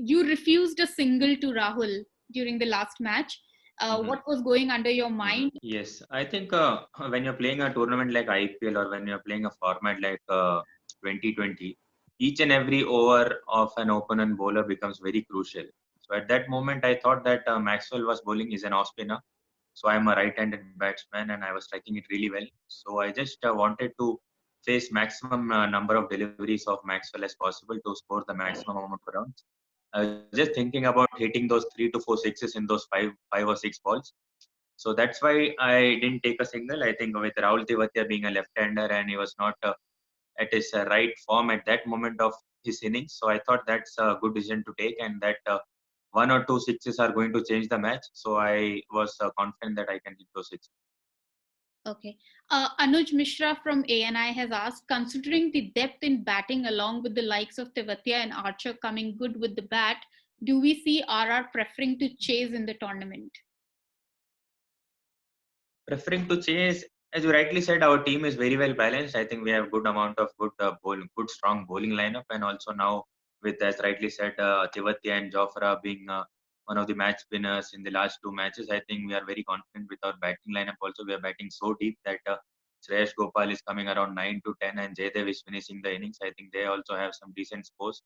you refused a single to Rahul during the last match. Hmm. What was going under your mind? Yes, I think when you're playing a tournament like IPL or when you're playing a format like 2020, each and every over of an opponent bowler becomes very crucial. So at that moment, I thought that Maxwell was bowling is an off spinner. So I'm a right-handed batsman and I was striking it really well. So I just wanted to face maximum number of deliveries of Maxwell as possible to score the maximum amount of runs. I was just thinking about hitting those 3 to 4 sixes in those five or six balls. So that's why I didn't take a single. I think with Rahul Tewatia being a left-hander and he was not at his right form at that moment of his innings, so I thought that's a good decision to take, and that 1 or 2 sixes are going to change the match. So I was confident that I can hit those sixes. Okay. Anuj Mishra from ANI has asked, considering the depth in batting along with the likes of Tewatia and Archer coming good with the bat, do we see RR preferring to chase in the tournament? Preferring to chase, as you rightly said, our team is very well balanced. I think we have good amount of good strong bowling lineup, and also now with, as rightly said, Tewatia and Jofra being one of the match winners in the last 2 matches. I think we are very confident with our batting lineup. Also, we are batting so deep that Sreyash Gopal is coming around 9 to 10, and Jaydev is finishing the innings. I think they also have some decent scores.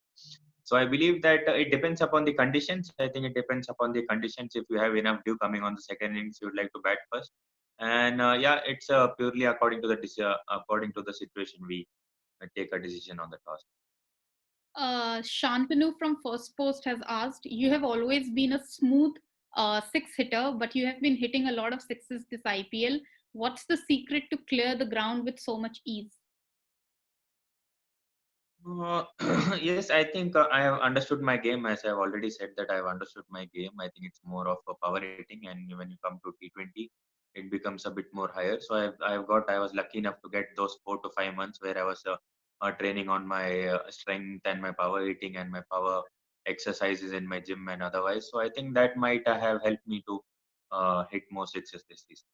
So I believe that it depends upon the conditions. I think it depends upon the conditions. If you have enough dew coming on the second innings, you would like to bat first, and yeah, it's purely according to the situation we take a decision on the toss. Shantanu from First Post has asked, you have always been a smooth six hitter, but you have been hitting a lot of sixes this IPL. What's the secret to clear the ground with so much ease? Uh, yes, I think I have understood my game. As I have already said that I have understood my game. I think it's more of a power hitting, and when you come to T20, it becomes a bit more higher. So I was lucky enough to get those 4 to 5 months where I was training on my strength and my power hitting and my power exercises in my gym and otherwise. So I think that might have helped me to hit more sixes this season.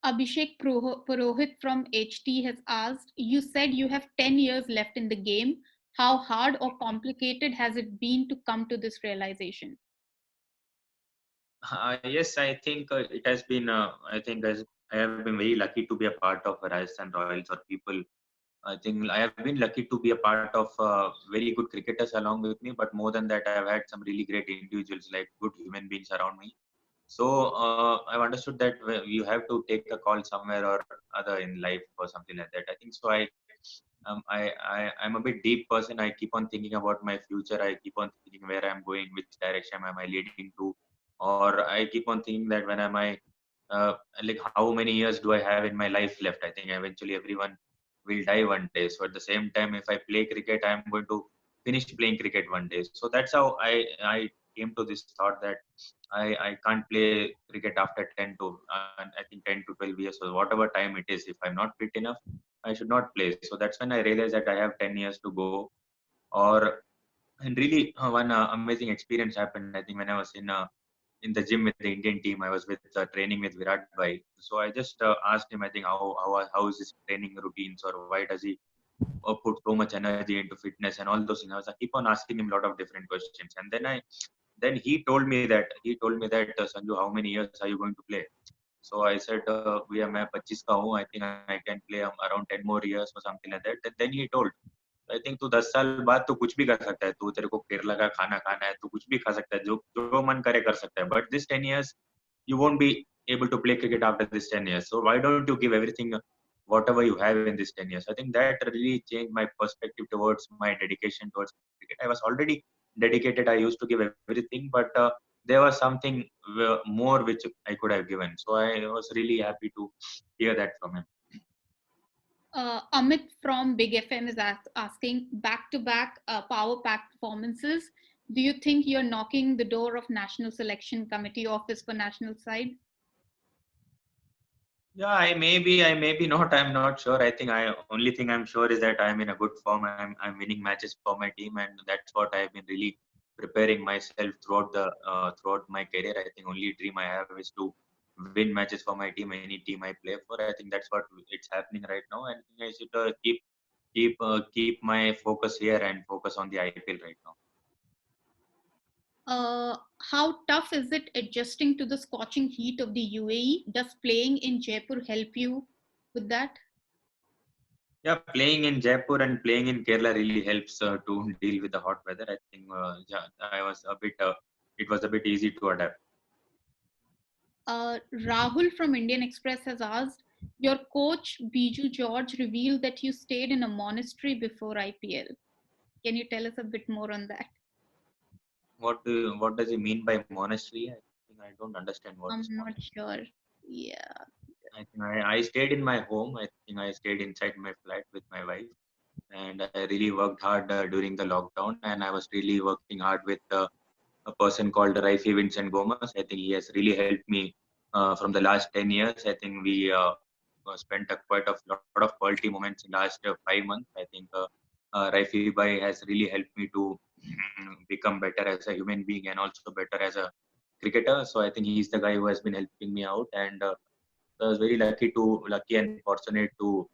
Abhishek Purohit from HT has asked, you said you have 10 years left in the game. How hard or complicated has it been to come to this realization? Yes, I think it has been. I think as I have been very lucky to be a part of Rajasthan Royals or people. I think I have been lucky to be a part of very good cricketers along with me. But more than that, I have had some really great individuals, like good human beings around me. So I've understood that you have to take a call somewhere or other in life or something like that. I think so. I'm a bit deep person. I keep on thinking about my future. I keep on thinking where I'm going, which direction am I leading to, or I keep on thinking that when am I, like how many years do I have in my life left? I think eventually everyone will die one day. So at the same time, if I play cricket, I'm going to finish playing cricket one day. So that's how I came to this thought that I can't play cricket after 10 to I think 10 to 12 years or whatever time it is. If I'm not fit enough, I should not play. So that's when I realized that I have 10 years to go. Or and really one amazing experience happened. I think when I was in the gym with the Indian team, I was with training with Virat Bhai. So I just asked him, I think how is his training routines, or why does he put so much energy into fitness and all those things. I keep on asking him a lot of different questions, and then he told me that Sanju, how many years are you going to play? So I said, we are मैं 25 का हूँ. I think I can play around 10 more years or something like that. Then he told, I think तू 10 साल बाद तू कुछ भी कर सकता है. तू तेरे को केरला का खाना खाना है, तू कुछ भी खा सकता है. जो जो मन करे कर सकता है. But this 10 years, you won't be able to play cricket after this 10 years. So why don't you give everything, whatever you have in this 10 years? I think that really changed my perspective towards my dedication towards cricket. I was already dedicated. I used to give everything, but there was something more which I could have given. So I was really happy to hear that from him. Amit from Big FM is asking, back to back power pack performances. Do you think you're knocking the door of National Selection Committee office for national side? Yeah, I may be not. I'm not sure. I think I only thing I'm sure is that I'm in a good form. I'm winning matches for my team, and that's what I've been really preparing myself throughout my career. I think only dream I have is to win matches for my team, any team I play for. I think that's what it's happening right now, and I think I should keep my focus here and focus on the IPL right now. How tough is it adjusting to the scorching heat of the UAE? Does playing in Jaipur help you with that? Yeah, playing in Jaipur and playing in Kerala really helps to deal with the hot weather. I think yeah, I was a bit. It was a bit easy to adapt. Rahul from Indian Express has asked, your coach Biju George revealed that you stayed in a monastery before IPL. Can you tell us a bit more on that? What does he mean by monastery? I think I don't understand what I'm is not monastery. sure. Yeah. I think I stayed in my home. I think I stayed inside my flat with my wife, and I really worked hard during the lockdown. And I was really working hard with a person called Raifi Vincent Gomez. I think he has really helped me from the last 10 years. I think we spent quite a lot of quality moments in last 5 months. I think Raifi Bhai has really helped me to become better as a human being and also better as a cricketer. So I think he's the guy who has been helping me out, and I was very lucky and fortunate to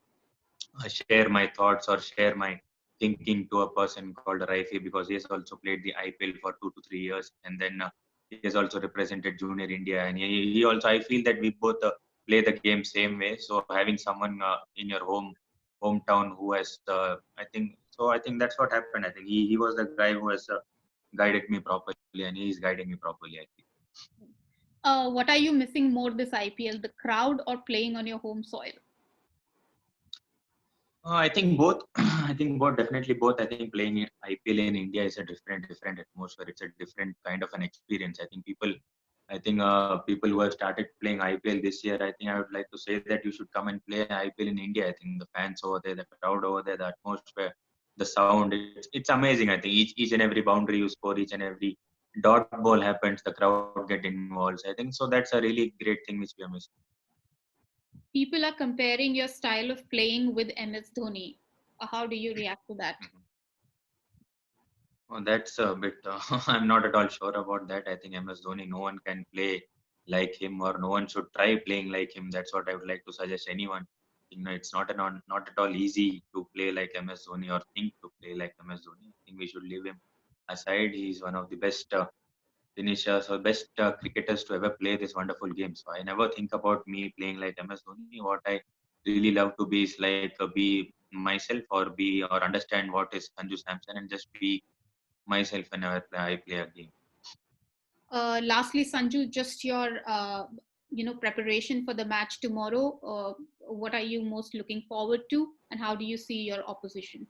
share my thoughts or share my thinking to a person called Raifi, because he has also played the IPL for 2 to 3 years, and then he has also represented Junior India. And he also, I feel that we both play the game same way. So having someone in your hometown who has, I think, so I think that's what happened. I think he was the guy who has guided me properly, and he is guiding me properly. I think. What are you missing more this IPL, the crowd or playing on your home soil? I think both. I think both. Definitely both. I think playing in IPL in India is a different atmosphere. It's a different kind of an experience. I think people. I think people who have started playing IPL this year. I think I would like to say that you should come and play IPL in India. I think the fans over there, the crowd over there, the atmosphere, the sound. It's amazing. I think each and every boundary you score, each and every dot ball happens, the crowd get involved. I think so. That's a really great thing which we are missing. People are comparing your style of playing with MS Dhoni. How do you react to that? Mhm. Oh, that's a bit. I'm not at all sure about that. I think MS Dhoni, no one can play like him, or no one should try playing like him. That's what I would like to suggest anyone. It's not at all easy to play like MS Dhoni or think to play like MS Dhoni. I think we should leave him aside. He's one of the best finishers or best cricketers to ever play this wonderful game. So I never think about me playing like MS Dhoni. What I really love to be is like be myself, or be or understand what is Sanju Samson, and just be myself whenever I play a game. Lastly, Sanju, just your preparation for the match tomorrow. What are you most looking forward to, and how do you see your opposition?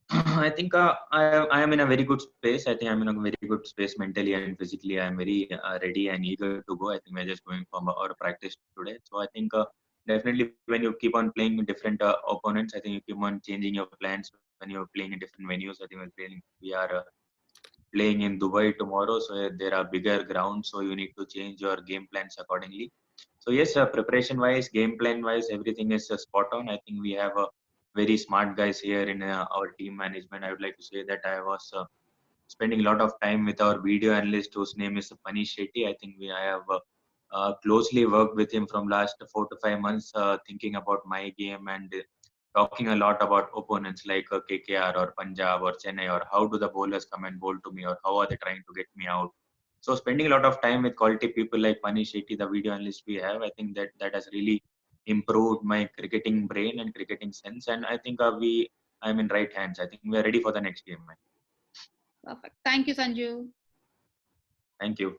I think I am in a very good space. I think I'm in a very good space mentally and physically. I am very ready and eager to go. I think we're just going for our practice today. So I think definitely when you keep on playing with different opponents, I think you keep on changing your plans when you're playing in different venues. I think we are playing in Dubai tomorrow, so there are bigger grounds, so you need to change your game plans accordingly. So yes, preparation wise, game plan wise, everything is spot on. I think we have very smart guys here in our team management. I would like to say that I was spending a lot of time with our video analyst whose name is Panish Shetty. I have closely worked with him from last 4 to 5 months, thinking about my game and talking a lot about opponents like KKR or Punjab or Chennai, or how do the bowlers come and bowl to me, or how are they trying to get me out. So spending a lot of time with quality people like Panish Shetty, the video analyst we have, I think that has really improved my cricketing brain and cricketing sense. And I think I'm in right hands. I think we're ready for the next game, man. Perfect. Thank you, Sanju. Thank you.